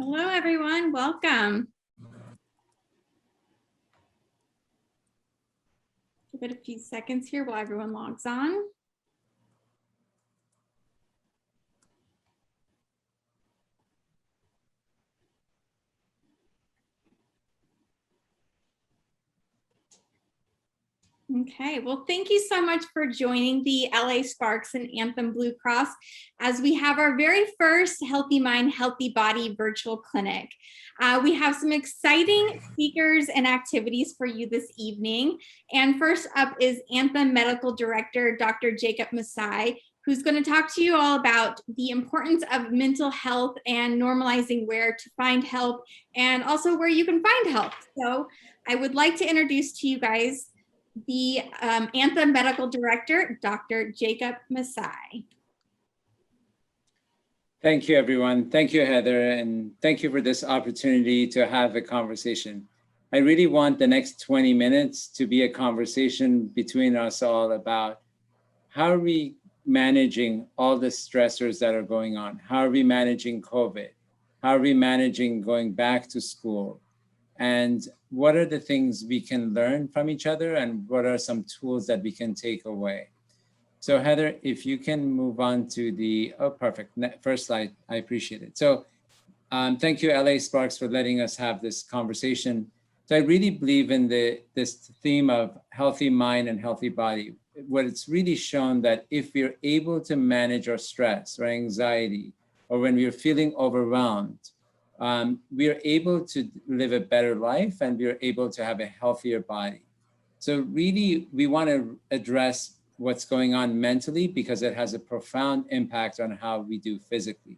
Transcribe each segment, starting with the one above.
Hello, everyone. Welcome. Give it a few seconds here while everyone logs on. Okay, well, thank you so much for joining the LA Sparks and Anthem Blue Cross as we have our very first Healthy Mind, Healthy Body virtual clinic. We have some exciting speakers and activities for you this evening. And first up is Anthem Medical Director, Dr. Jacob Moussai, who's going to talk to you all about the importance of mental health and normalizing where to find help and also where you can find help. So I would like to introduce to you guys the Anthem Medical Director, Dr. Jacob Moussai. Thank you, everyone. Thank you, Heather, and thank you for this opportunity to have a conversation. I really want the next 20 minutes to be a conversation between us all about how are we managing all the stressors that are going on? How are we managing COVID? How are we managing going back to school? And what are the things we can learn from each other, and what are some tools that we can take away? So Heather, if you can move on to the, oh, perfect, first slide, I appreciate it. So thank you, LA Sparks, for letting us have this conversation. So I really believe in this theme of healthy mind and healthy body. What it's really shown that if we're able to manage our stress or anxiety, or when we're feeling overwhelmed, we are able to live a better life, and we are able to have a healthier body. So really, we want to address what's going on mentally because it has a profound impact on how we do physically.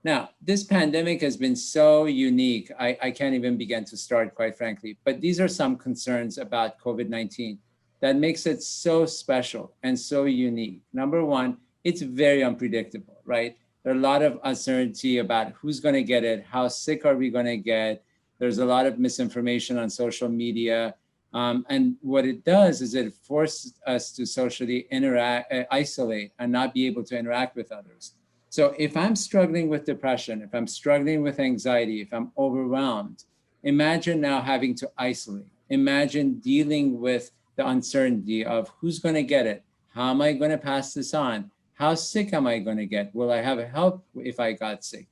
Now, this pandemic has been so unique, I can't even begin to start, quite frankly, but these are some concerns about COVID-19 that makes it so special and so unique. Number one, it's very unpredictable, right? There's a lot of uncertainty about who's going to get it, how sick are we going to get. There's a lot of misinformation on social media. And what it does is it forces us to socially isolate and not be able to interact with others. So if I'm struggling with depression, if I'm struggling with anxiety, if I'm overwhelmed, imagine now having to isolate. Imagine dealing with the uncertainty of who's going to get it. How am I going to pass this on? How sick am I going to get? Will I have help if I got sick?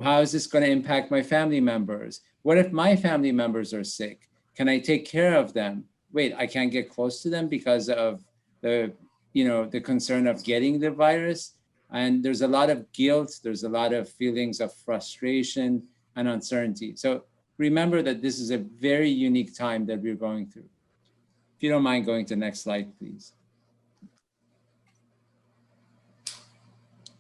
How is this going to impact my family members? What if my family members are sick? Can I take care of them? Wait, I can't get close to them because of the concern of getting the virus. And there's a lot of guilt. There's a lot of feelings of frustration and uncertainty. So remember that this is a very unique time that we're going through. If you don't mind going to the next slide, please.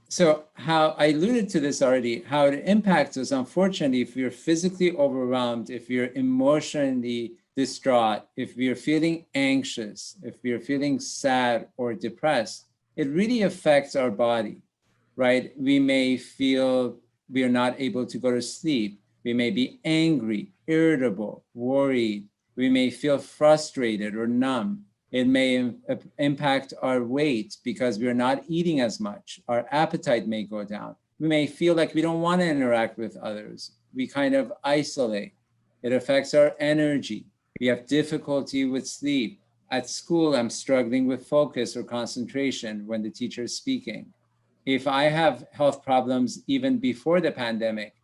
So how I alluded to this already, how it impacts us, unfortunately, if you're physically overwhelmed, if you're emotionally distraught, if we're feeling anxious, if we're feeling sad or depressed, it really affects our body, right? We may feel we are not able to go to sleep. We may be angry, irritable, worried. We may feel frustrated or numb. It may impact our weight because we're not eating as much. Our appetite may go down. We may feel like we don't want to interact with others. We kind of isolate. It affects our energy. We have difficulty with sleep. At school, I'm struggling with focus or concentration when the teacher is speaking. If I have health problems even before the pandemic,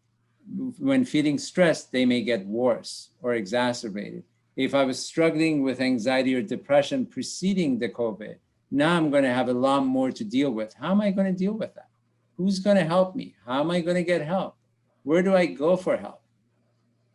when feeling stressed, they may get worse or exacerbated. If I was struggling with anxiety or depression preceding the COVID, now I'm going to have a lot more to deal with. How am I going to deal with that? Who's going to help me? How am I going to get help? Where do I go for help?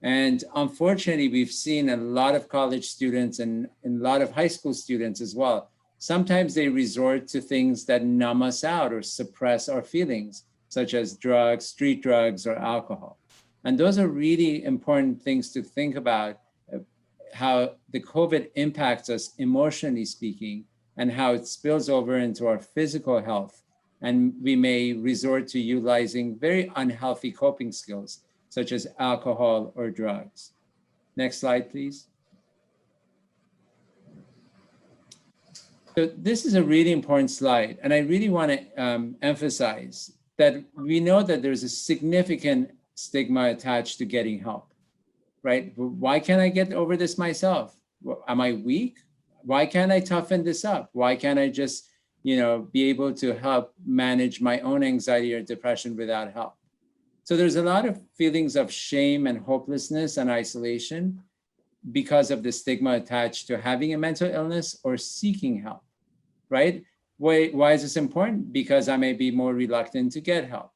And unfortunately, we've seen a lot of college students and a lot of high school students as well. Sometimes they resort to things that numb us out or suppress our feelings, such as drugs, street drugs, or alcohol. And those are really important things to think about, how the COVID impacts us emotionally speaking, and how it spills over into our physical health. And we may resort to utilizing very unhealthy coping skills, such as alcohol or drugs. Next slide, please. So this is a really important slide, and I really want to emphasize that we know that there's a significant stigma attached to getting help, right? Why can't I get over this myself? Am I weak? Why can't I toughen this up? Why can't I just, be able to help manage my own anxiety or depression without help? So there's a lot of feelings of shame and hopelessness and isolation because of the stigma attached to having a mental illness or seeking help, right? Why is this important? Because I may be more reluctant to get help.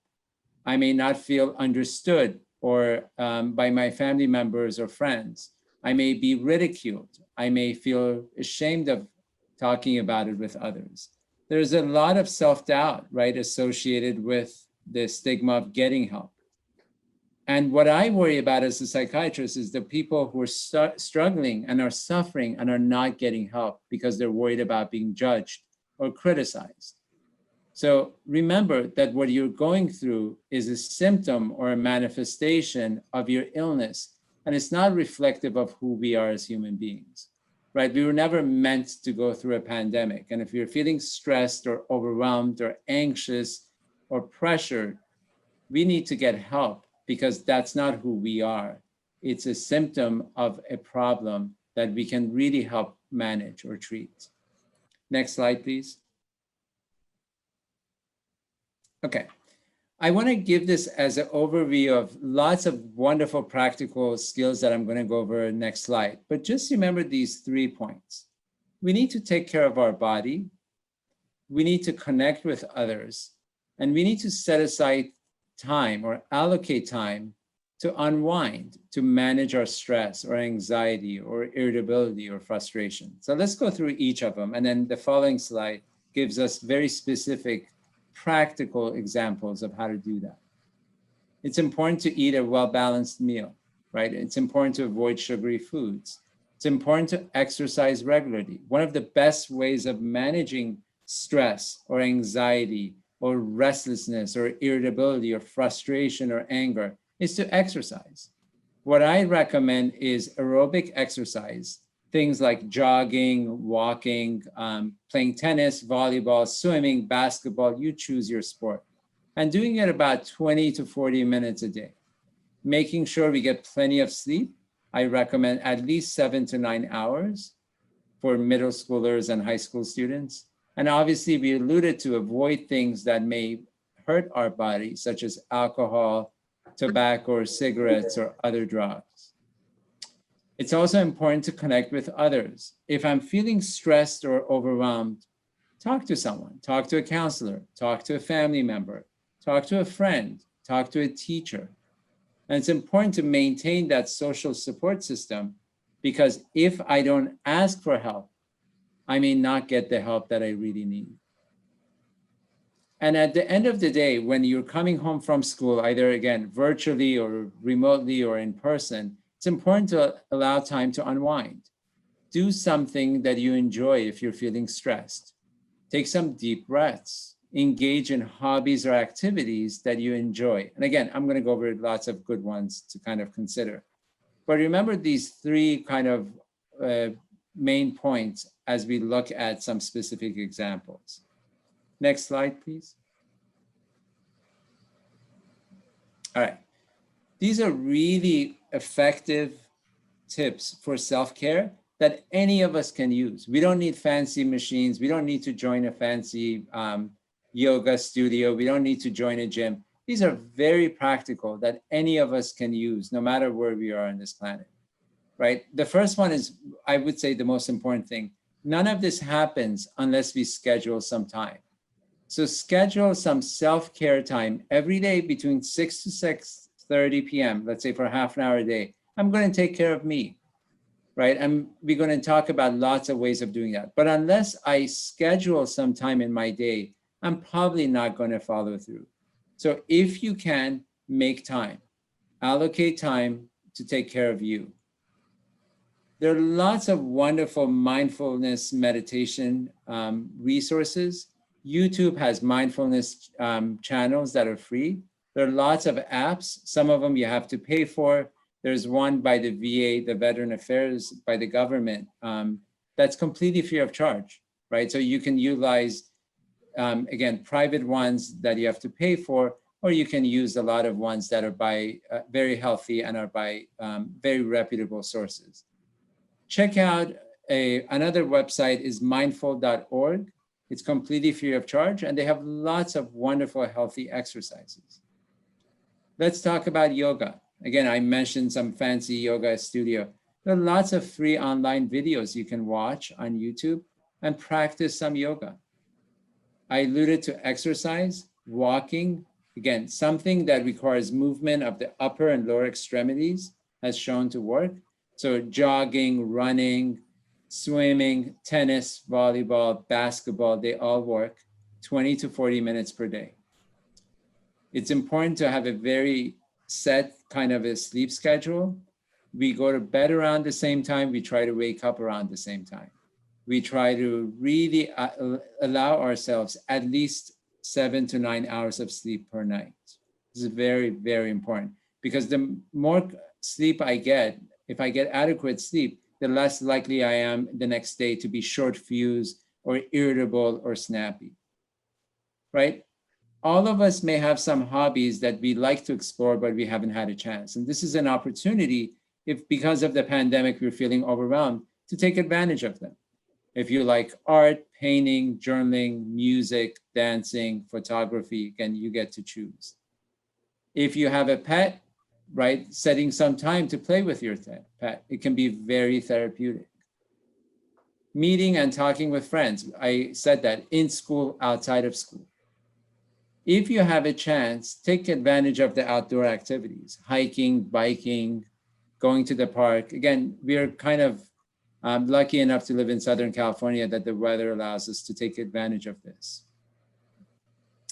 I may not feel understood or by my family members or friends. I may be ridiculed. I may feel ashamed of talking about it with others. There's a lot of self-doubt, right, associated with the stigma of getting help. And what I worry about as a psychiatrist is the people who are struggling and are suffering and are not getting help because they're worried about being judged or criticized. So remember that what you're going through is a symptom or a manifestation of your illness, and it's not reflective of who we are as human beings, right? We were never meant to go through a pandemic. And if you're feeling stressed or overwhelmed or anxious or pressured, we need to get help because that's not who we are. It's a symptom of a problem that we can really help manage or treat. Next slide, please. Okay, I want to give this as an overview of lots of wonderful practical skills that I'm going to go over next slide. But just remember these 3 points. We need to take care of our body. We need to connect with others. And we need to set aside time or allocate time to unwind, to manage our stress or anxiety or irritability or frustration. So let's go through each of them. And then the following slide gives us very specific practical examples of how to do that. It's important to eat a well-balanced meal, right? It's important to avoid sugary foods. It's important to exercise regularly. One of the best ways of managing stress or anxiety or restlessness or irritability or frustration or anger is to exercise. What I recommend is aerobic exercise, things like jogging, walking, playing tennis, volleyball, swimming, basketball, you choose your sport. And doing it about 20 to 40 minutes a day. Making sure we get plenty of sleep. I recommend at least 7 to 9 hours for middle schoolers and high school students. And obviously we alluded to avoid things that may hurt our body, such as alcohol, tobacco, or cigarettes, or other drugs. It's also important to connect with others. If I'm feeling stressed or overwhelmed, talk to someone, talk to a counselor, talk to a family member, talk to a friend, talk to a teacher. And it's important to maintain that social support system because if I don't ask for help, I may not get the help that I really need. And at the end of the day, when you're coming home from school, either again, virtually or remotely or in person, it's important to allow time to unwind. Do something that you enjoy if you're feeling stressed. Take some deep breaths. Engage in hobbies or activities that you enjoy. And again, I'm going to go over lots of good ones to kind of consider. But remember these 3 kind of main points as we look at some specific examples. Next slide, please. All right. These are really effective tips for self-care that any of us can use. We don't need fancy machines. We don't need to join a fancy yoga studio. We don't need to join a gym. These are very practical that any of us can use no matter where we are on this planet, right? The first one is, I would say, the most important thing. None of this happens unless we schedule some time. So schedule some self-care time every day between 6 to 6:30 p.m., let's say for half an hour a day. I'm going to take care of me, right? And we're going to talk about lots of ways of doing that. But unless I schedule some time in my day, I'm probably not going to follow through. So if you can, make time, allocate time to take care of you. There are lots of wonderful mindfulness meditation resources. YouTube has mindfulness channels that are free. There are lots of apps. Some of them you have to pay for. There's one by the VA, the Veteran Affairs, by the government, that's completely free of charge, right? So you can utilize, again, private ones that you have to pay for, or you can use a lot of ones that are by very healthy and are by very reputable sources. Check out another website is mindful.org. It's completely free of charge, and they have lots of wonderful, healthy exercises. Let's talk about yoga. Again, I mentioned some fancy yoga studio. There are lots of free online videos you can watch on YouTube and practice some yoga. I alluded to exercise, walking. Again, something that requires movement of the upper and lower extremities has shown to work. So jogging, running, swimming, tennis, volleyball, basketball, they all work 20 to 40 minutes per day. It's important to have a very set kind of a sleep schedule. We go to bed around the same time. We try to wake up around the same time. We try to really allow ourselves at least 7 to 9 hours of sleep per night. This is very, very important, because the more sleep I get, if I get adequate sleep, the less likely I am the next day to be short fused or irritable or snappy, right? All of us may have some hobbies that we like to explore, but we haven't had a chance. And this is an opportunity, if because of the pandemic, we're feeling overwhelmed, to take advantage of them. If you like art, painting, journaling, music, dancing, photography, again, you get to choose. If you have a pet, right, setting some time to play with your pet, it can be very therapeutic. Meeting and talking with friends, I said that, in school, outside of school. If you have a chance, take advantage of the outdoor activities, hiking, biking, going to the park. Again, we're kind of lucky enough to live in Southern California that the weather allows us to take advantage of this.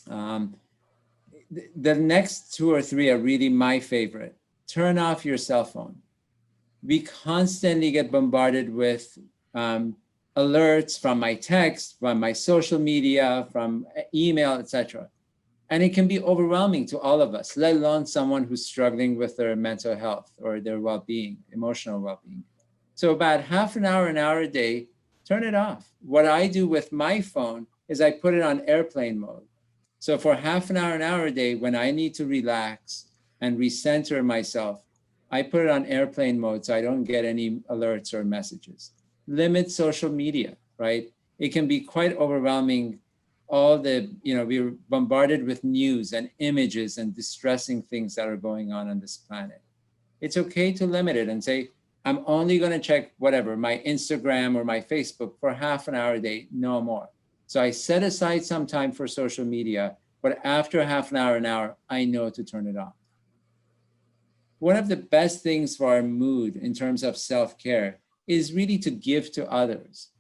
The next 2 or 3 are really my favorite. Turn off your cell phone. We constantly get bombarded with alerts from my text, from my social media, from email, etc. And it can be overwhelming to all of us, let alone someone who's struggling with their mental health or their well-being, emotional well-being. So about half an hour a day, turn it off. What I do with my phone is I put it on airplane mode. So for half an hour a day, when I need to relax and recenter myself, I put it on airplane mode so I don't get any alerts or messages. Limit social media, right? It can be quite overwhelming. All the, we're bombarded with news and images and distressing things that are going on this planet. It's okay to limit it and say, I'm only going to check whatever, my Instagram or my Facebook for half an hour a day, no more. So I set aside some time for social media, but after half an hour, I know to turn it off. One of the best things for our mood in terms of self-care is really to give to others,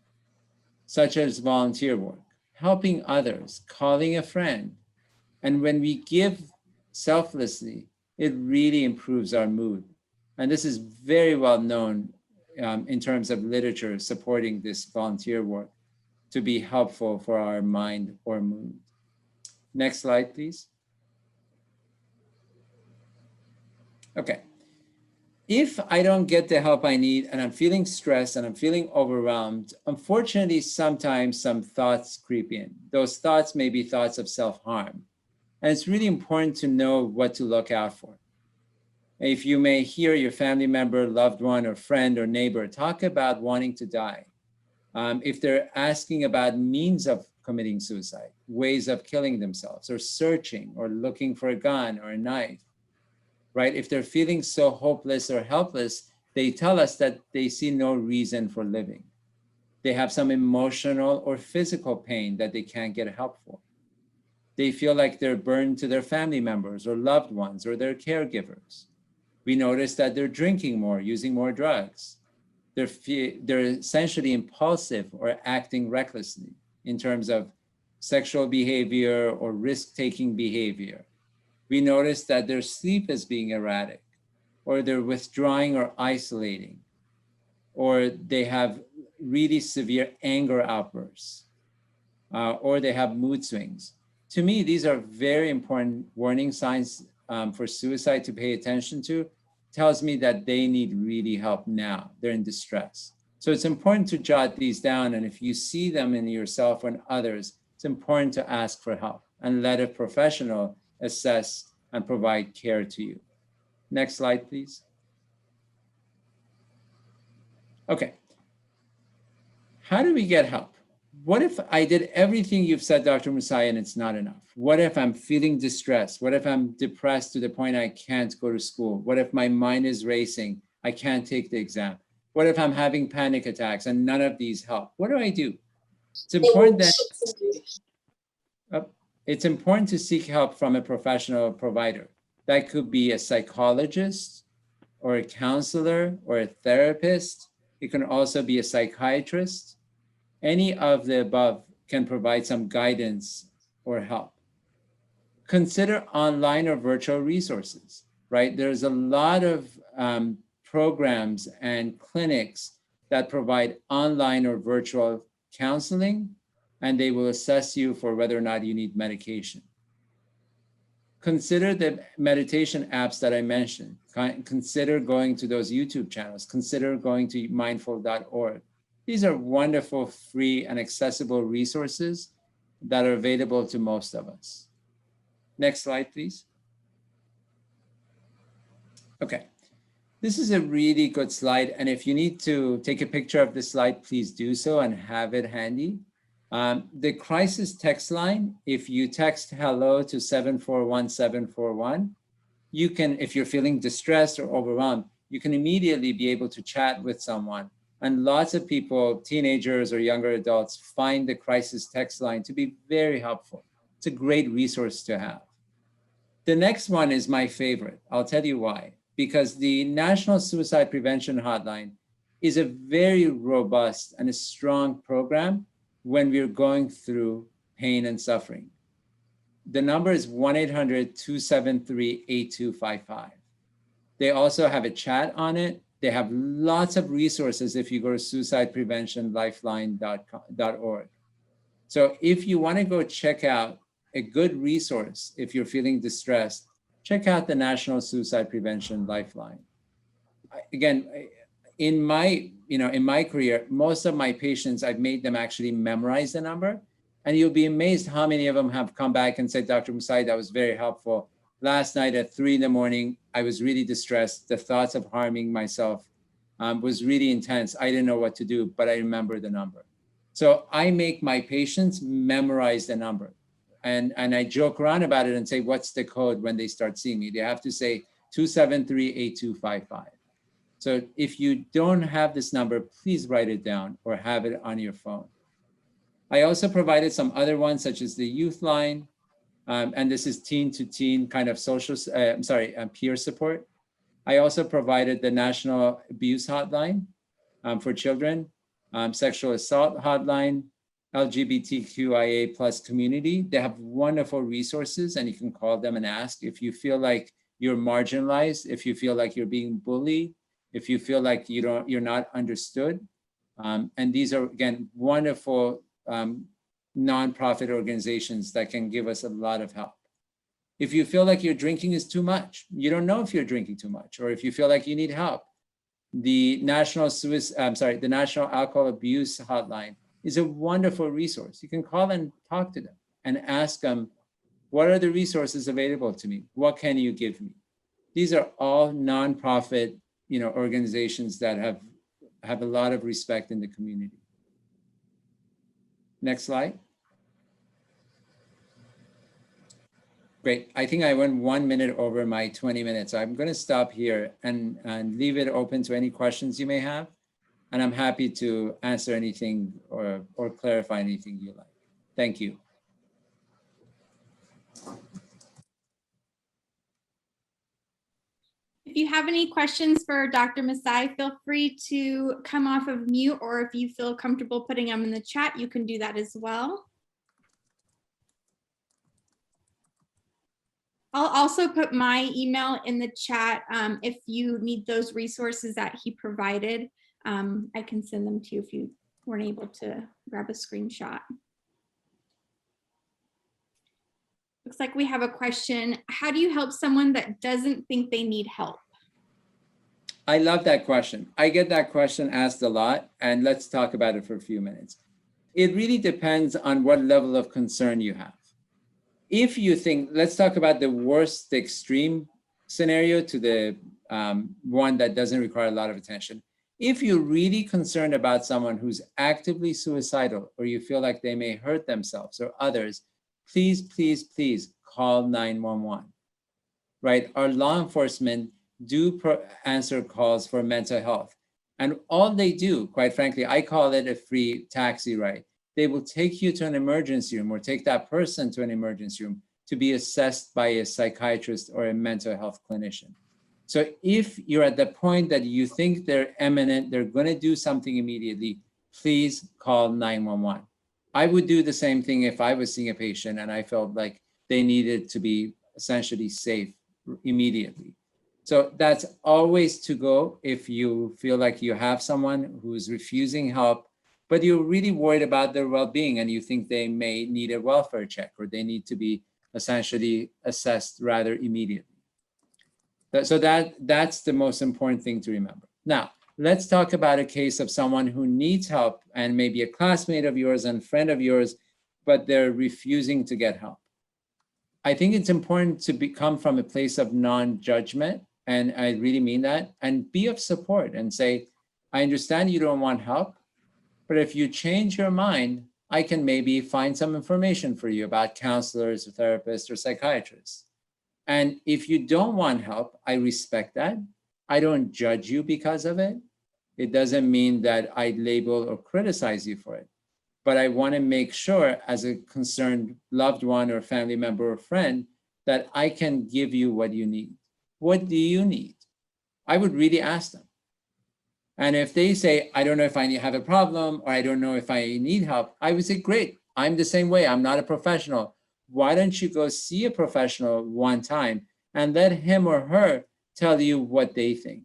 such as volunteer work, helping others, calling a friend. And when we give selflessly, it really improves our mood. And this is very well known in terms of literature supporting this volunteer work to be helpful for our mind or mood. Next slide, please. Okay. If I don't get the help I need and I'm feeling stressed and I'm feeling overwhelmed, unfortunately, sometimes some thoughts creep in. Those thoughts may be thoughts of self-harm. And it's really important to know what to look out for. If you may hear your family member, loved one, or friend or neighbor talk about wanting to die, if they're asking about means of committing suicide, ways of killing themselves, or searching, or looking for a gun or a knife, right? If they're feeling so hopeless or helpless, they tell us that they see no reason for living. They have some emotional or physical pain that they can't get help for. They feel like they're burned to their family members or loved ones or their caregivers. We notice that they're drinking more, using more drugs. They're essentially impulsive or acting recklessly in terms of sexual behavior or risk-taking behavior. We notice that their sleep is being erratic, or they're withdrawing or isolating, or they have really severe anger outbursts, or they have mood swings. To me, these are very important warning signs for suicide to pay attention to. Tells me that they need really help now. They're in distress. So it's important to jot these down. And if you see them in yourself or in others, it's important to ask for help and let a professional assess, and provide care to you. Next slide, please. Okay. How do we get help? What if I did everything you've said, Dr. Moussai, and it's not enough? What if I'm feeling distressed? What if I'm depressed to the point I can't go to school? What if my mind is racing? I can't take the exam. What if I'm having panic attacks and none of these help? What do I do? It's important to seek help from a professional provider. That could be a psychologist or a counselor or a therapist. It can also be a psychiatrist. Any of the above can provide some guidance or help. Consider online or virtual resources, right? There's a lot of programs and clinics that provide online or virtual counseling, and they will assess you for whether or not you need medication. Consider the meditation apps that I mentioned. Consider going to those YouTube channels. Consider going to mindful.org. These are wonderful, free, and accessible resources that are available to most of us. Next slide, please. Okay. This is a really good slide, and if you need to take a picture of this slide, please do so and have it handy. The crisis text line, if you text hello to 741-741, you can, if you're feeling distressed or overwhelmed, you can immediately be able to chat with someone. And lots of people, teenagers or younger adults, find the crisis text line to be very helpful. It's a great resource to have. The next one is my favorite. I'll tell you why. Because the National Suicide Prevention Hotline is a very robust and a strong program when we're going through pain and suffering. The number is 1-800-273-8255. They also have a chat on it. They have lots of resources if you go to suicidepreventionlifeline.org. So if you want to go check out a good resource, if you're feeling distressed, check out the National Suicide Prevention Lifeline. Again, in my career, most of my patients, I've made them actually memorize the number, and you'll be amazed how many of them have come back and said, Dr. Moussai, that was very helpful. Last night at 3 in the morning, I was really distressed. The thoughts of harming myself was really intense. I didn't know what to do, but I remember the number. So I make my patients memorize the number. And I joke around about it and say, what's the code when they start seeing me? They have to say 273-8255. So if you don't have this number, please write it down or have it on your phone. I also provided some other ones, such as the Youth Line, and this is teen to teen kind of peer support. I also provided the National Abuse Hotline for children, Sexual Assault Hotline, LGBTQIA+ community. They have wonderful resources, and you can call them and ask if you feel like you're marginalized, if you feel like you're being bullied, if you feel like you're not understood. And these are, again, wonderful nonprofit organizations that can give us a lot of help. If you feel like your drinking is too much, you don't know if you're drinking too much, or if you feel like you need help, the National Alcohol Abuse Hotline is a wonderful resource. You can call and talk to them and ask them, what are the resources available to me? What can you give me? These are all nonprofit, organizations that have a lot of respect in the community. Next slide. Great. I think I went 1 minute over my 20 minutes. I'm going to stop here and leave it open to any questions you may have. And I'm happy to answer anything or clarify anything you like. Thank you. If you have any questions for Dr. Moussai, feel free to come off of mute, or if you feel comfortable putting them in the chat, you can do that as well. I'll also put my email in the chat if you need those resources that he provided. I can send them to you if you weren't able to grab a screenshot. Looks like we have a question. How do you help someone that doesn't think they need help? I love that question. I get that question asked a lot, and let's talk about it for a few minutes. It really depends on what level of concern you have. if you think, let's talk about the worst, the extreme scenario to the one that doesn't require a lot of attention. If you're really concerned about someone who's actively suicidal, or you feel like they may hurt themselves or others, please, please, please call 911, right? Our law enforcement do answer calls for mental health. And all they do, quite frankly, I call it a free taxi ride. They will take you to an emergency room or take that person to an emergency room to be assessed by a psychiatrist or a mental health clinician. So if you're at the point that you think they're imminent, they're going to do something immediately, please call 911. I would do the same thing if I was seeing a patient and I felt like they needed to be essentially safe immediately. So that's always to go if you feel like you have someone who's refusing help, but you're really worried about their well-being and you think they may need a welfare check or they need to be essentially assessed rather immediately. So that's the most important thing to remember. Now, let's talk about a case of someone who needs help and maybe a classmate of yours and friend of yours, but they're refusing to get help. I think it's important to come from a place of non-judgment, and I really mean that, and be of support and say, I understand you don't want help, but if you change your mind, I can maybe find some information for you about counselors or therapists or psychiatrists. And if you don't want help, I respect that. I don't judge you because of it. It doesn't mean that I label or criticize you for it. But I want to make sure as a concerned loved one or family member or friend that I can give you what you need. What do you need? I would really ask them. And if they say, I don't know if I have a problem or I don't know if I need help, I would say, great, I'm the same way. I'm not a professional. Why don't you go see a professional one time and let him or her tell you what they think,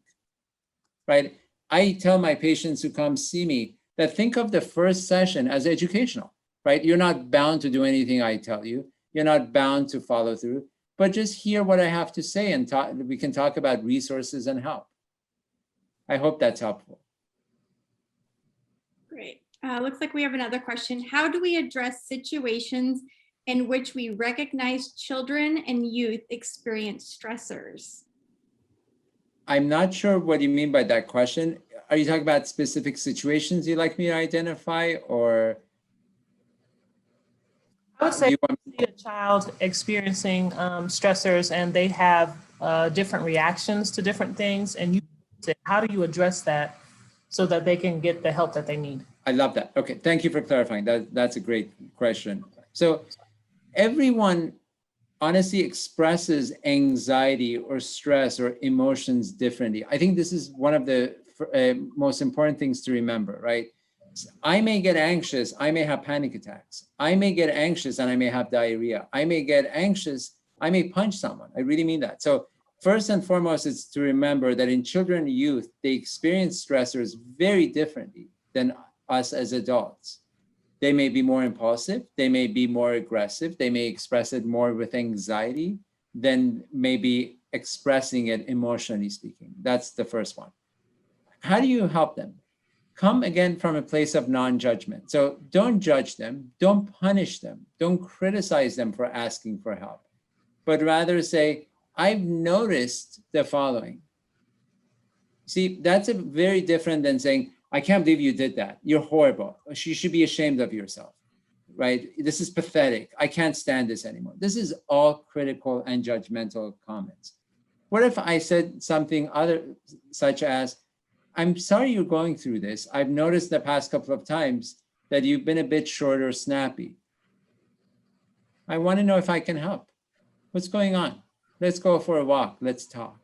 right? I tell my patients who come see me that think of the first session as educational, right? You're not bound to do anything I tell you. You're not bound to follow through, but just hear what I have to say and we can talk about resources and help. I hope that's helpful. Great. Looks like we have another question. How do we address situations in which we recognize children and youth experience stressors? I'm not sure what you mean by that question. Are you talking about specific situations you'd like me to identify, or? I would say you see a child experiencing stressors and they have different reactions to different things, and you say, how do you address that so that they can get the help that they need? I love that. Okay, thank you for clarifying. That's a great question. So everyone honestly expresses anxiety or stress or emotions differently. I think this is one of the most important things to remember, right? I may get anxious, I may have panic attacks. I may get anxious and I may have diarrhea. I may get anxious, I may punch someone. I really mean that. So first and foremost, it's to remember that in children and youth, they experience stressors very differently than us as adults. They may be more impulsive, they may be more aggressive, they may express it more with anxiety than maybe expressing it emotionally speaking. That's the first one. How do you help them? Come again from a place of non-judgment. So don't judge them, don't punish them, don't criticize them for asking for help, but rather say, I've noticed the following. See, that's very different than saying, I can't believe you did that. You're horrible. You should be ashamed of yourself, right? This is pathetic. I can't stand this anymore. This is all critical and judgmental comments. What if I said something such as, I'm sorry you're going through this. I've noticed the past couple of times that you've been a bit short or snappy. I want to know if I can help. What's going on? Let's go for a walk. Let's talk.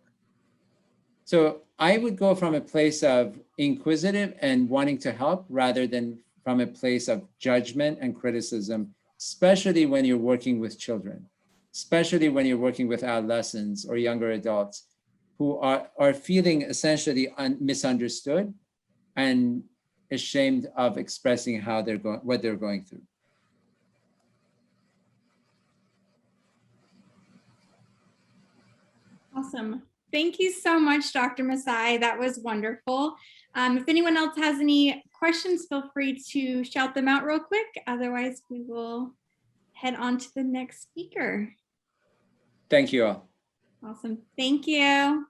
So I would go from a place of inquisitive and wanting to help rather than from a place of judgment and criticism, especially when you're working with children, especially when you're working with adolescents or younger adults who are feeling essentially misunderstood and ashamed of expressing how they're going, what they're going through. Awesome. Thank you so much, Dr. Moussai. That was wonderful. If anyone else has any questions, feel free to shout them out real quick. Otherwise, we will head on to the next speaker. Thank you all. Awesome. Thank you.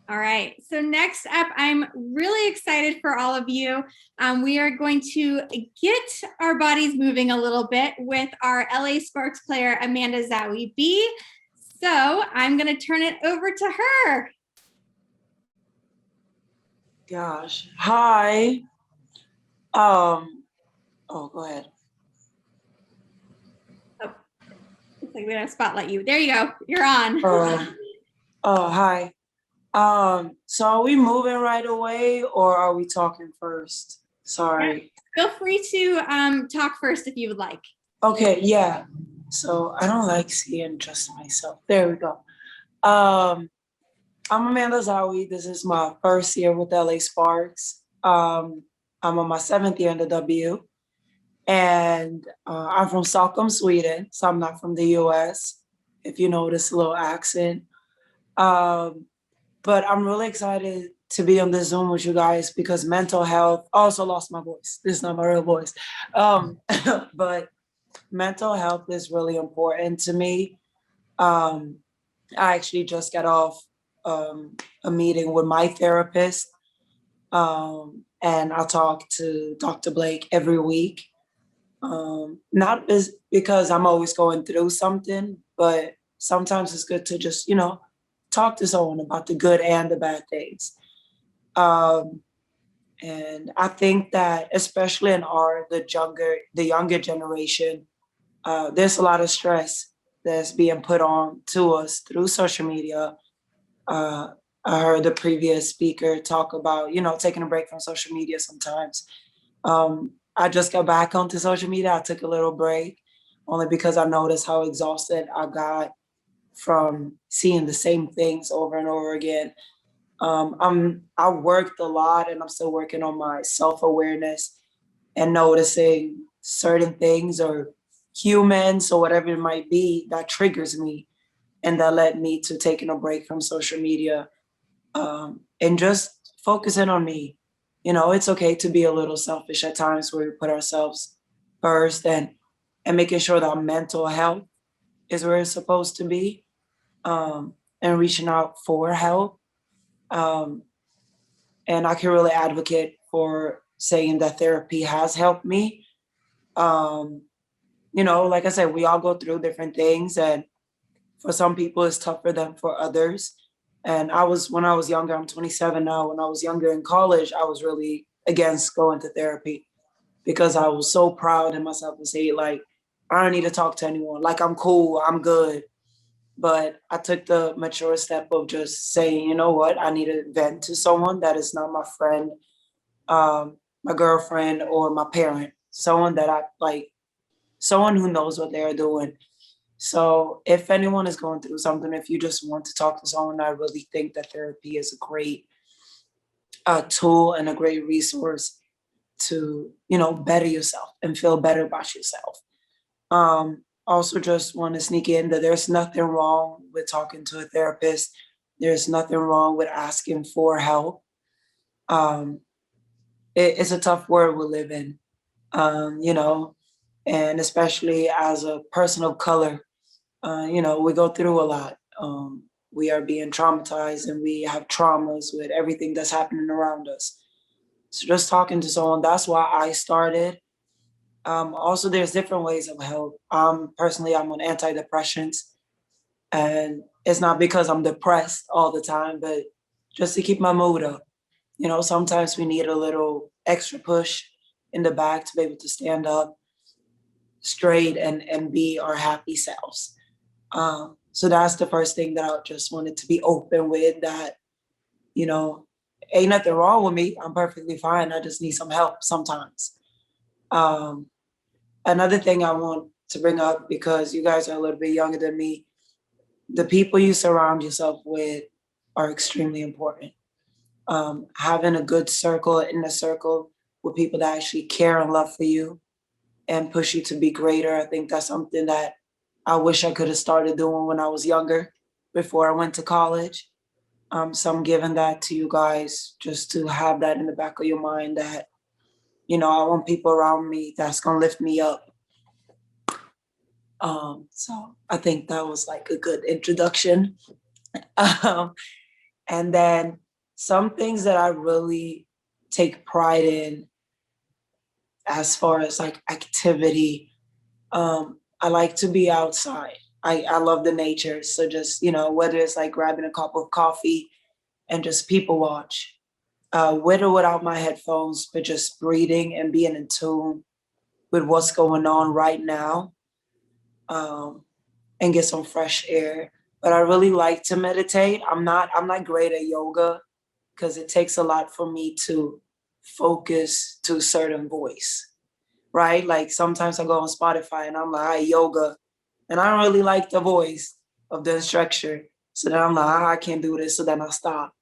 All right, so next up, I'm really excited for all of you. We are going to get our bodies moving a little bit with our LA Sparks player, Amanda Zahui B. So I'm gonna turn it over to her. Gosh, hi. Oh, go ahead. Oh, looks like we're gonna spotlight you. There you go, you're on. Hi. So are we moving right away or are we talking first? Sorry. Feel free to talk first if you would like. Okay, yeah. So I don't like seeing just myself. There we go. I'm Amanda Zahui. This is my first year with LA Sparks. I'm on my 7th year in the W. And I'm from Stockholm, Sweden. So I'm not from the US, if you notice a little accent. But I'm really excited to be on this Zoom with you guys because mental health, also lost my voice. This is not my real voice. But mental health is really important to me. I actually just got off a meeting with my therapist. And I talk to Dr. Blake every week. Not because I'm always going through something, but sometimes it's good to just, talk to someone about the good and the bad things. And I think that especially in the younger generation, there's a lot of stress that's being put on to us through social media. I heard the previous speaker talk about, taking a break from social media sometimes. I just got back onto social media. I took a little break only because I noticed how exhausted I got from seeing the same things over and over again. I worked a lot and I'm still working on my self-awareness and noticing certain things or humans or whatever it might be that triggers me and that led me to taking a break from social media and just focusing on me. It's okay to be a little selfish at times where we put ourselves first and making sure that our mental health is where it's supposed to be, and reaching out for help. And I can really advocate for saying that therapy has helped me. Like I said, we all go through different things, and for some people it's tougher than for others. And when I was younger, I'm 27 now. When I was younger in college, I was really against going to therapy because I was so proud in myself to say, like, I don't need to talk to anyone. Like, I'm cool, I'm good. But I took the mature step of just saying, you know what, I need to vent to someone that is not my friend, my girlfriend, or my parent, someone that I like, someone who knows what they're doing. So if anyone is going through something, if you just want to talk to someone, I really think that therapy is a great tool and a great resource to, better yourself and feel better about yourself. Also just want to sneak in that there's nothing wrong with talking to a therapist. There's nothing wrong with asking for help. It's a tough world we live in, and especially as a person of color, we go through a lot. We are being traumatized and we have traumas with everything that's happening around us. So just talking to someone, that's why I started. Also, there's different ways of help. Personally, I'm on antidepressants, and it's not because I'm depressed all the time, but just to keep my mood up. Sometimes we need a little extra push in the back to be able to stand up straight and be our happy selves. So that's the first thing that I just wanted to be open with, that, ain't nothing wrong with me. I'm perfectly fine. I just need some help sometimes. Another thing I want to bring up, because you guys are a little bit younger than me, the people you surround yourself with are extremely important. Having a good circle, in a circle with people that actually care and love for you and push you to be greater. I think that's something that I wish I could have started doing when I was younger, before I went to college. So I'm giving that to you guys just to have that in the back of your mind, that, I want people around me that's gonna lift me up. So I think that was like a good introduction. And then some things that I really take pride in as far as like activity, I like to be outside. I love the nature. So just, whether it's like grabbing a cup of coffee and just people watch, with or without my headphones, but just breathing and being in tune with what's going on right now, and get some fresh air. But I really like to meditate. I'm not great at yoga because it takes a lot for me to focus to a certain voice, right? Like sometimes I go on Spotify and I'm like, yoga, and I don't really like the voice of the instructor. So then I'm like, I can't do this. So then I stop.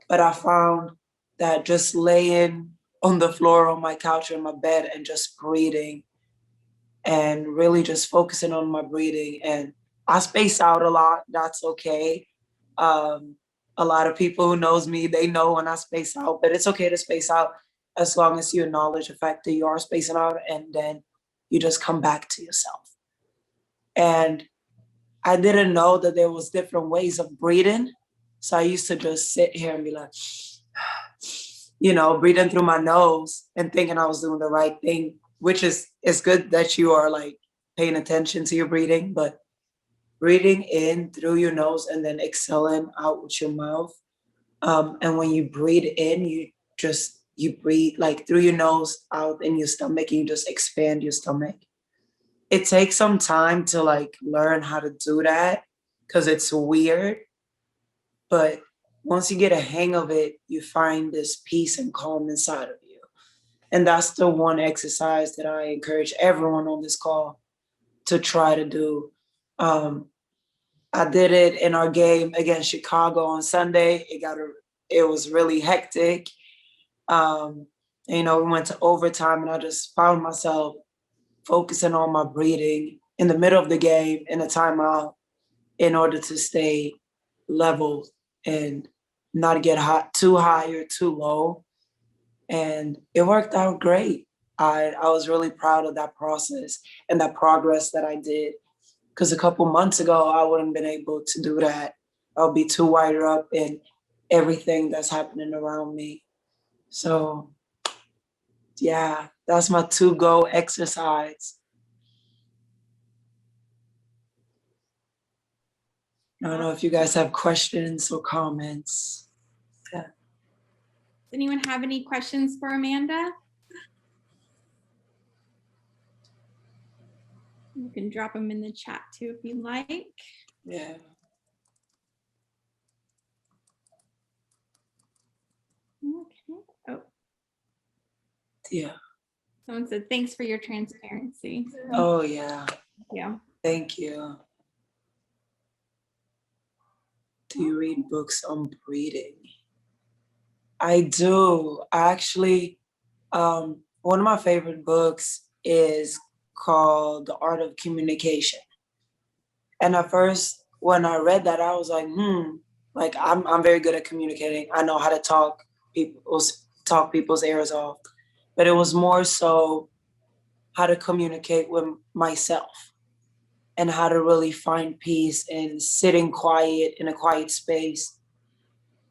But I found that just laying on the floor on my couch or in my bed and just breathing and really just focusing on my breathing, and I space out a lot. That's okay. A lot of people who knows me, they know when I space out, but it's okay to space out as long as you acknowledge the fact that you are spacing out, and then you just come back to yourself. And I didn't know that there was different ways of breathing. So I used to just sit here and be like, breathing through my nose and thinking I was doing the right thing, which is, it's good that you are like paying attention to your breathing, but breathing in through your nose and then exhaling out with your mouth. And when you breathe in, you breathe like through your nose out in your stomach, and you just expand your stomach. It takes some time to like learn how to do that because it's weird. But once you get a hang of it, you find this peace and calm inside of you. And that's the one exercise that I encourage everyone on this call to try to do. I did it in our game against Chicago on Sunday. It was really hectic. We went to overtime, and I just found myself focusing on my breathing in the middle of the game in a timeout in order to stay level and not get too high or too low. And it worked out great. I was really proud of that process and that progress that I did. Because a couple months ago, I wouldn't have been able to do that. I'll be too wired up in everything that's happening around me. So yeah, that's my to-go exercise. I don't know if you guys have questions or comments. Yeah. Does anyone have any questions for Amanda? You can drop them in the chat too if you like. Yeah. Okay. Oh, Yeah. someone said, thanks for your transparency. Oh, yeah. Yeah. Thank you. Do you read books on breathing? I do. Actually, one of my favorite books is called The Art of Communication. And at first, when I read that, I was like, like I'm very good at communicating. I know how to talk people's ears off. But it was more so how to communicate with myself and how to really find peace in sitting quiet in a quiet space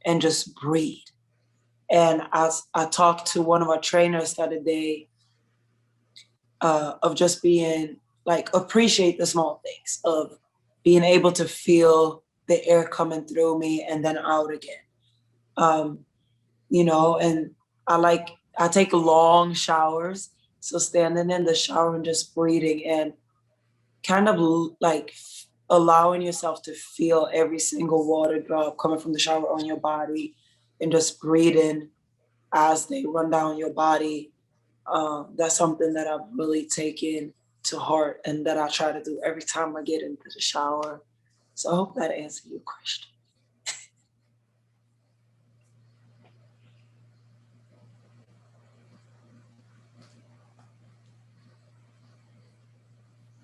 and just breathe. And I talked to one of our trainers the other day of just being like, appreciate the small things of being able to feel the air coming through me and then out again. And I take long showers. So standing in the shower and just breathing and kind of like allowing yourself to feel every single water drop coming from the shower on your body and just breathing as they run down your body. That's something that I've really taken to heart and that I try to do every time I get into the shower. So I hope that answered your question.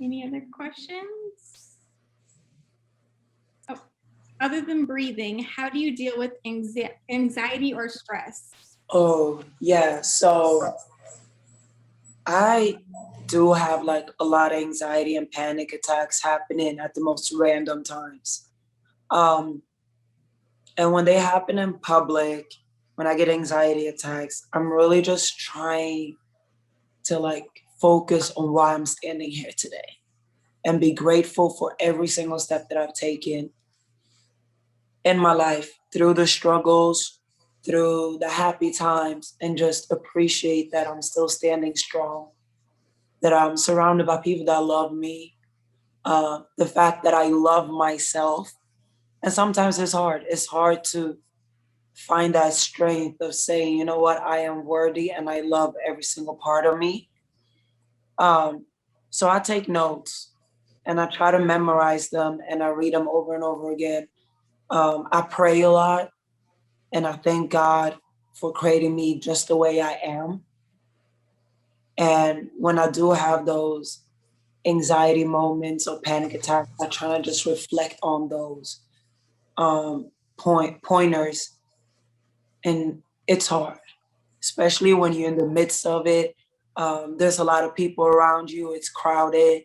Any other questions? Oh, other than breathing, how do you deal with anxiety or stress? Oh, yeah. So I do have like a lot of anxiety and panic attacks happening at the most random times. Um, and when they happen in public, when I get anxiety attacks, I'm really just trying to like focus on why I'm standing here today and be grateful for every single step that I've taken in my life, through the struggles, through the happy times, and just appreciate that I'm still standing strong, that I'm surrounded by people that love me, the fact that I love myself. And sometimes it's hard. It's hard to find that strength of saying, you know what, I am worthy and I love every single part of me. Um, so I take notes and I try to memorize them and I read them over and over again. I pray a lot and I thank God for creating me just the way I am. And when I do have those anxiety moments or panic attacks, I try to just reflect on those pointers. And it's hard, especially when you're in the midst of it. There's a lot of people around you, it's crowded,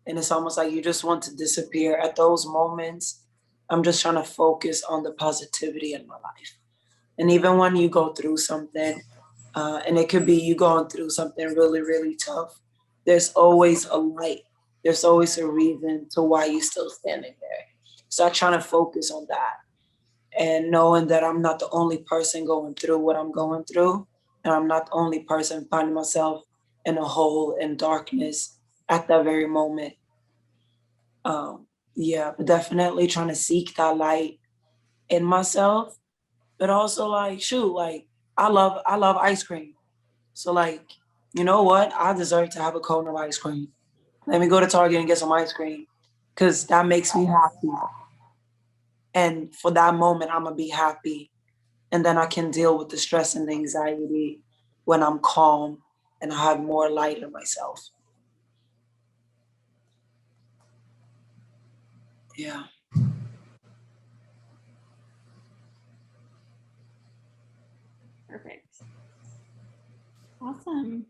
and it's almost like you just want to disappear. At those moments, I'm just trying to focus on the positivity in my life. And even when you go through something, and it could be you going through something really, really tough, there's always a light. There's always a reason to why you're still standing there. So I'm trying to focus on that and knowing that I'm not the only person going through what I'm going through. And I'm not the only person finding myself in a hole in darkness at that very moment. Yeah, but definitely trying to seek that light in myself, but also like, shoot, like I love ice cream. So like, you know what? I deserve to have a cone of ice cream. Let me go to Target and get some ice cream because that makes me happy. And for that moment, I'm gonna be happy. And then I can deal with the stress and the anxiety when I'm calm and I have more light in myself. Yeah. Perfect. Awesome.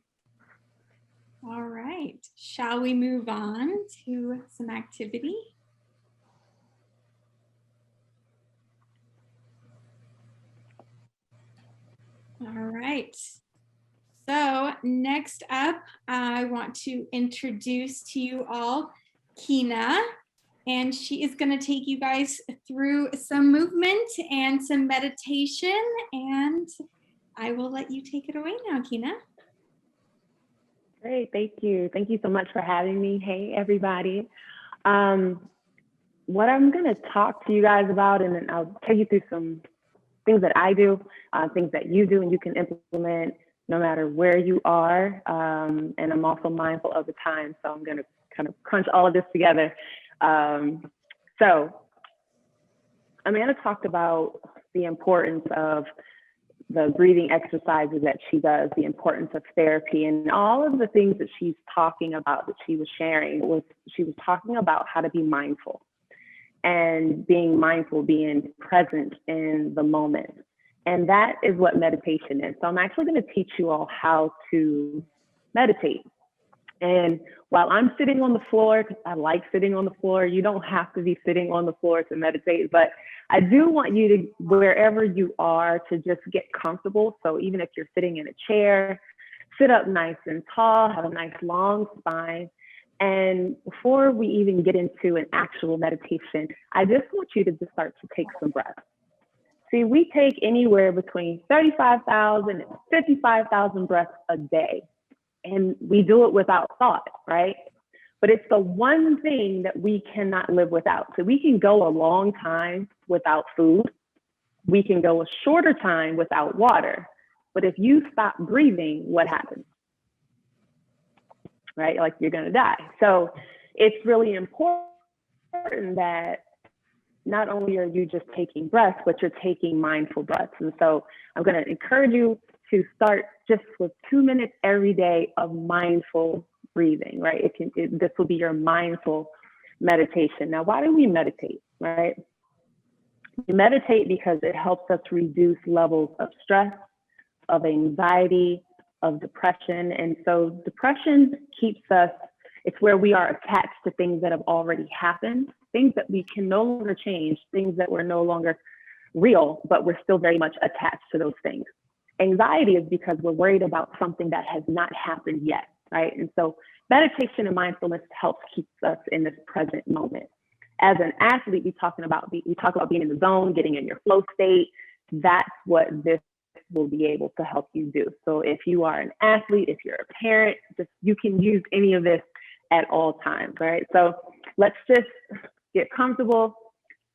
All right. Shall we move on to some activity? All right. So next up, I want to introduce to you all 𝘏𝘦𝘢𝘭𝘵, and she is going to take you guys through some movement and some meditation, and I will let you take it away now, 𝘏𝘦𝘢𝘭𝘵. Great, thank you. Thank you so much for having me. Hey, everybody. What I'm going to talk to you guys about, and then I'll take you through some things that I do, things that you do, and you can implement no matter where you are. And I'm also mindful of the time, so I'm going to kind of crunch all of this together. So I'm going to talk about the importance of the breathing exercises that she does, the importance of therapy, and all of the things that she's talking about, that she was sharing. She was talking about how to be mindful, and being mindful, being present in the moment. And that is what meditation is. So I'm actually going to teach you all how to meditate. And while I'm sitting on the floor, because I like sitting on the floor, you don't have to be sitting on the floor to meditate, but I do want you to, wherever you are, to just get comfortable. So even if you're sitting in a chair, sit up nice and tall, have a nice long spine. And before we even get into an actual meditation, I just want you to just start to take some breaths. See, we take anywhere between 35,000 and 55,000 breaths a day. And we do it without thought, right? But it's the one thing that we cannot live without. So we can go a long time without food. We can go a shorter time without water. But if you stop breathing, what happens? Right? Like you're going to die. So it's really important that not only are you just taking breaths, but you're taking mindful breaths. And so I'm going to encourage you to start just with 2 minutes every day of mindful breathing, right? This will be your mindful meditation. Now, why do we meditate, right? We meditate because it helps us reduce levels of stress, of anxiety, of depression. And so depression keeps us, it's where we are attached to things that have already happened, things that we can no longer change, things that were no longer real, but we're still very much attached to those things. Anxiety is because we're worried about something that has not happened yet, right? And so meditation and mindfulness helps keep us in this present moment. As an athlete, we talk about being in the zone, getting in your flow state. That's what this will be able to help you do. So if you are an athlete, if you're a parent, you can use any of this at all times, right? So let's just get comfortable.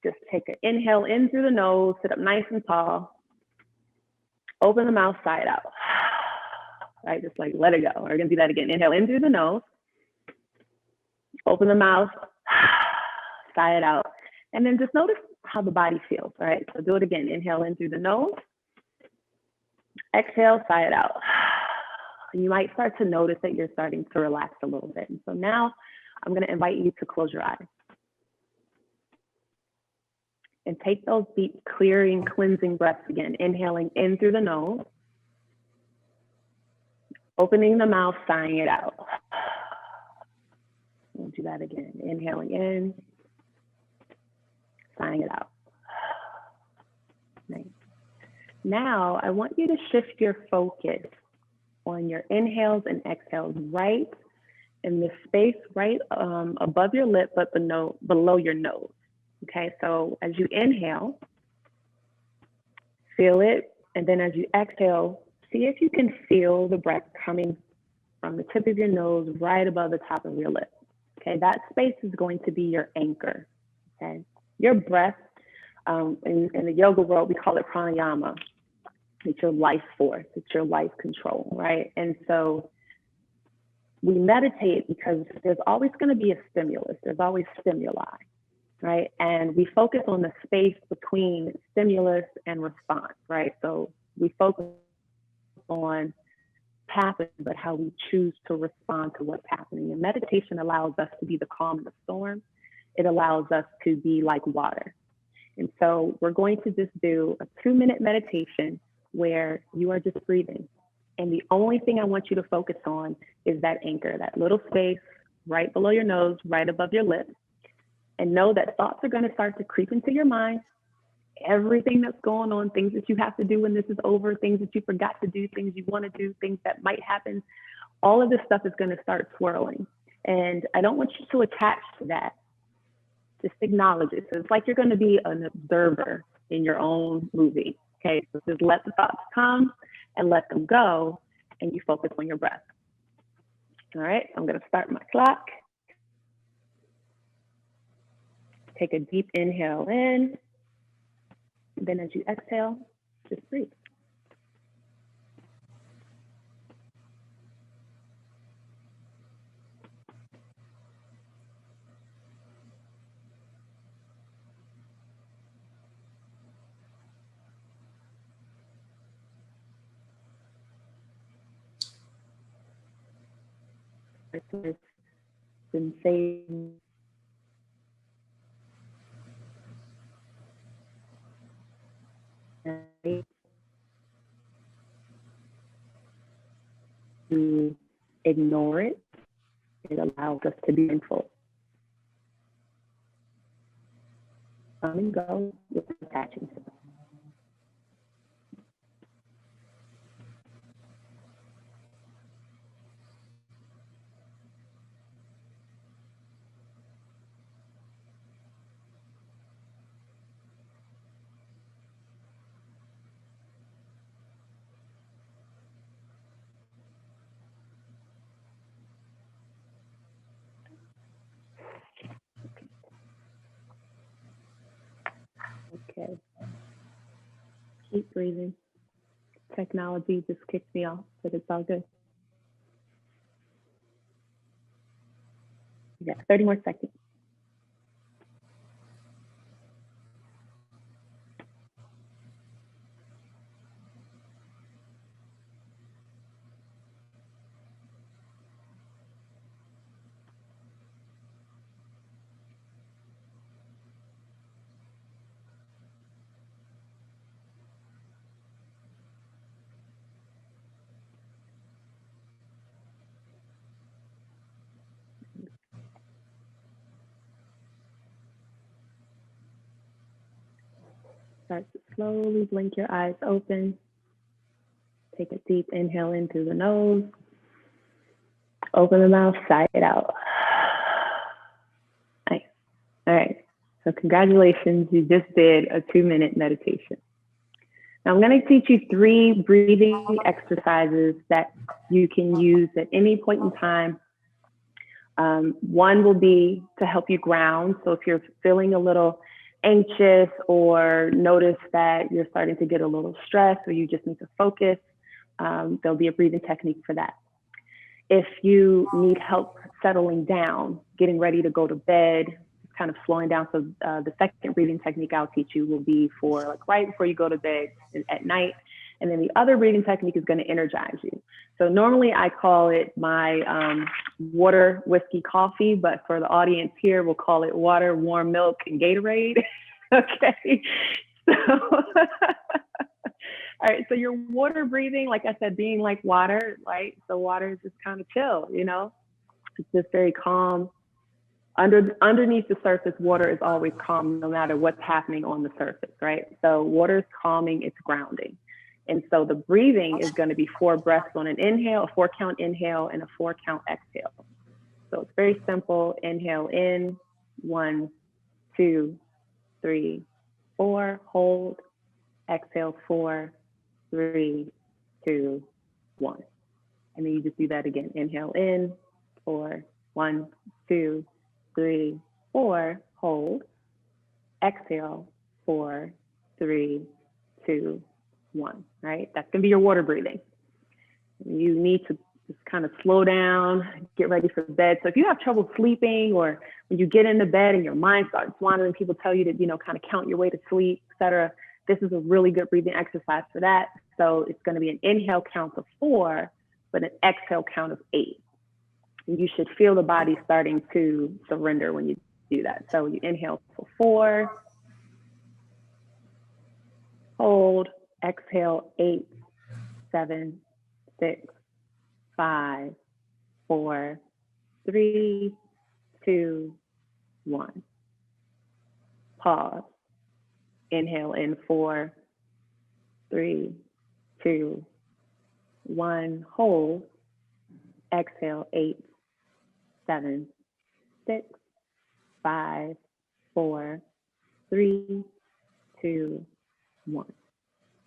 Just take an inhale in through the nose, sit up nice and tall. Open the mouth side out, right? Just like let it go. We're gonna do that again. Inhale in through the nose. Open the mouth, sigh it out. And then just notice how the body feels, all right? So do it again. Inhale in through the nose. Exhale, sigh it out. You might start to notice that you're starting to relax a little bit. And so now I'm gonna invite you to close your eyes. And take those deep, clearing, cleansing breaths again. Inhaling in through the nose. Opening the mouth, sighing it out. We'll do that again. Inhaling in, sighing it out. Nice. Now, I want you to shift your focus on your inhales and exhales right in the space right above your lip, but below your nose. Okay, so as you inhale, feel it. And then as you exhale, see if you can feel the breath coming from the tip of your nose right above the top of your lip. Okay, that space is going to be your anchor. Okay, your breath, in the yoga world, we call it pranayama. It's your life force, it's your life control, right? And so we meditate because there's always going to be a stimulus, there's always stimuli. Right? And we focus on the space between stimulus and response, right? So we focus on happening, but how we choose to respond to what's happening. And meditation allows us to be the calm in the storm. It allows us to be like water. And so we're going to just do a 2-minute meditation where you are just breathing. And the only thing I want you to focus on is that anchor, that little space right below your nose, right above your lips. And know that thoughts are going to start to creep into your mind. Everything that's going on, things that you have to do when this is over, things that you forgot to do, things you want to do, things that might happen, all of this stuff is going to start swirling. And I don't want you to attach to that. Just acknowledge it. So it's like you're going to be an observer in your own movie. Okay, so just let the thoughts come and let them go, and you focus on your breath. All right, I'm going to start my clock. Take a deep inhale in, and then as you exhale, just breathe. Sensation. To ignore it, it allows us to be mindful. Come and go without attaching to it. Okay. Keep breathing. Technology just kicked me off, but it's all good. You got 30 more seconds. Start to slowly blink your eyes open. Take a deep inhale in through the nose. Open the mouth, sigh it out. Nice. All right. So congratulations, you just did a 2-minute meditation. Now I'm going to teach you 3 breathing exercises that you can use at any point in time. One will be to help you ground. So if you're feeling a little anxious or notice that you're starting to get a little stressed or you just need to focus, there'll be a breathing technique for that. If you need help settling down, getting ready to go to bed, kind of slowing down. So the second breathing technique I'll teach you will be for like right before you go to bed at night. And then the other breathing technique is going to energize you. So normally I call it my water, whiskey, coffee, but for the audience here, we'll call it water, warm milk, and Gatorade. Okay. So, all right. So your water breathing, like I said, being like water, right? So water is just kind of chill, you know, it's just very calm. Underneath the surface, water is always calm no matter what's happening on the surface, right? So water is calming, it's grounding. And so the breathing is going to be 4 breaths on an inhale, a 4-count inhale, and a 4-count exhale. So it's very simple. Inhale in, 1, 2, 3, 4, hold. Exhale, 4, 3, 2, 1. And then you just do that again. Inhale in, 4, 1, 2, 3, 4, hold. Exhale, 4, 3, 2, 1, right? That's gonna be your water breathing. You need to just kind of slow down, get ready for bed. So if you have trouble sleeping or when you get into bed and your mind starts wandering, people tell you to, you know, kind of count your way to sleep, etc. This is a really good breathing exercise for that. So it's gonna be an inhale count of 4, but an exhale count of 8. And you should feel the body starting to surrender when you do that. So you inhale for 4, hold, exhale 8, 7, 6, 5, 4, 3, 2, 1. Pause. Inhale in 4, 3, 2, 1. Hold. Exhale 8, 7, 6, 5, 4, 3, 2, 1.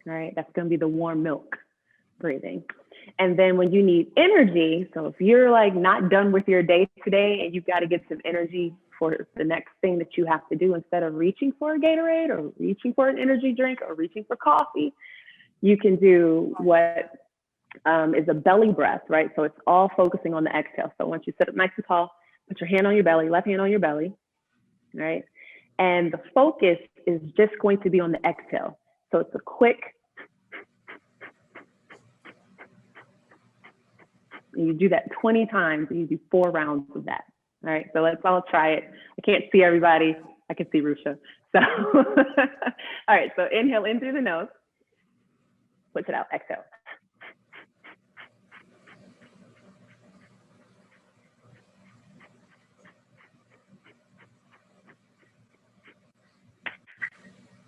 All right, that's going to be the warm milk breathing. And then when you need energy, so if you're like not done with your day today and you've got to get some energy for the next thing that you have to do, instead of reaching for a Gatorade or reaching for an energy drink or reaching for coffee, you can do what is a belly breath, right? So it's all focusing on the exhale. So once you sit up nice and tall, put your hand on your belly, left hand on your belly, right? And the focus is just going to be on the exhale. So it's a quick, and you do that 20 times and you do 4 rounds of that. All right, so let's all try it. I can't see everybody. I can see Rusha. So, all right, so inhale in through the nose, push it out, exhale.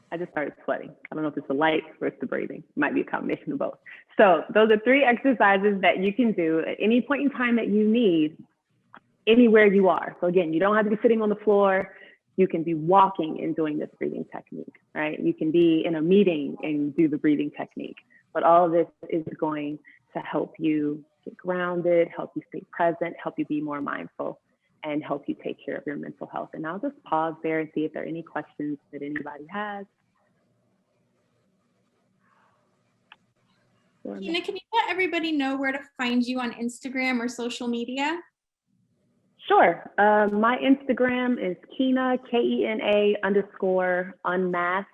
I just started sweating. I don't know if it's the light or it's the breathing. It might be a combination of both. So those are 3 exercises that you can do at any point in time that you need, anywhere you are. So again, you don't have to be sitting on the floor. You can be walking and doing this breathing technique, right? You can be in a meeting and do the breathing technique. But all of this is going to help you get grounded, help you stay present, help you be more mindful, and help you take care of your mental health. And I'll just pause there and see if there are any questions that anybody has. Keena, can you let everybody know where to find you on Instagram or social media? Sure. My Instagram is Keena, Kena_unmasked,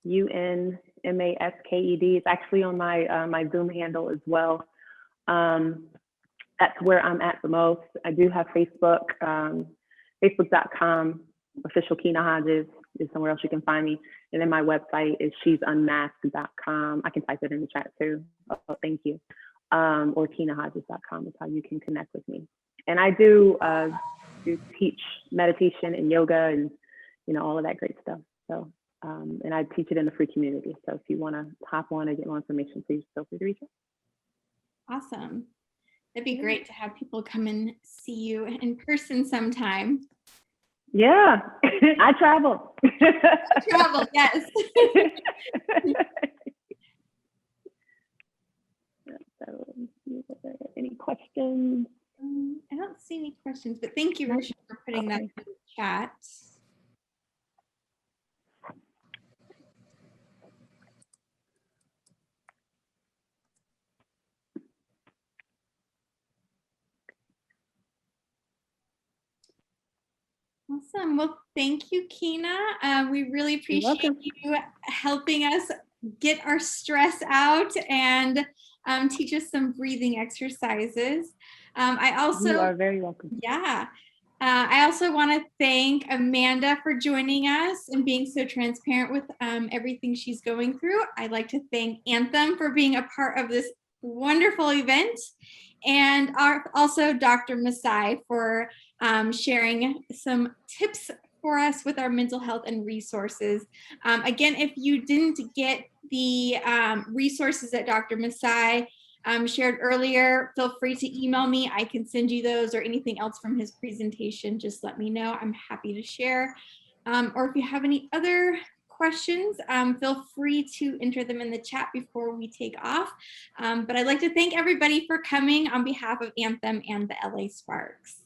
UNMASKED. It's actually on my my Zoom handle as well. That's where I'm at the most. I do have Facebook, facebook.com, official Keena Hodges is somewhere else you can find me. And then my website is she'sunmasked.com. I can type it in the chat too. Oh, thank you. Or KeenaHodges.com is how you can connect with me. And I do teach meditation and yoga and, you know, all of that great stuff. So And I teach it in a free community. So if you want to hop on and get more information, please feel free to reach out. Awesome. It'd be great to have people come and see you in person sometime. Yeah, I travel. Travel, yes. So, any questions? I don't see any questions, but thank you, Risha, for putting that in the chat. Awesome. Well, thank you, Kina. We really appreciate you helping us get our stress out and teach us some breathing exercises. You are very welcome. Yeah. I also want to thank Amanda for joining us and being so transparent with everything she's going through. I'd like to thank Anthem for being a part of this wonderful event, and also Dr. Moussai for sharing some tips for us with our mental health and resources. Again, if you didn't get the resources that Dr. Moussai shared earlier, feel free to email me. I can send you those, or anything else from his presentation. Just let me know. I'm happy to share. Or if you have any other questions, feel free to enter them in the chat before we take off. But I'd like to thank everybody for coming on behalf of Anthem and the LA Sparks.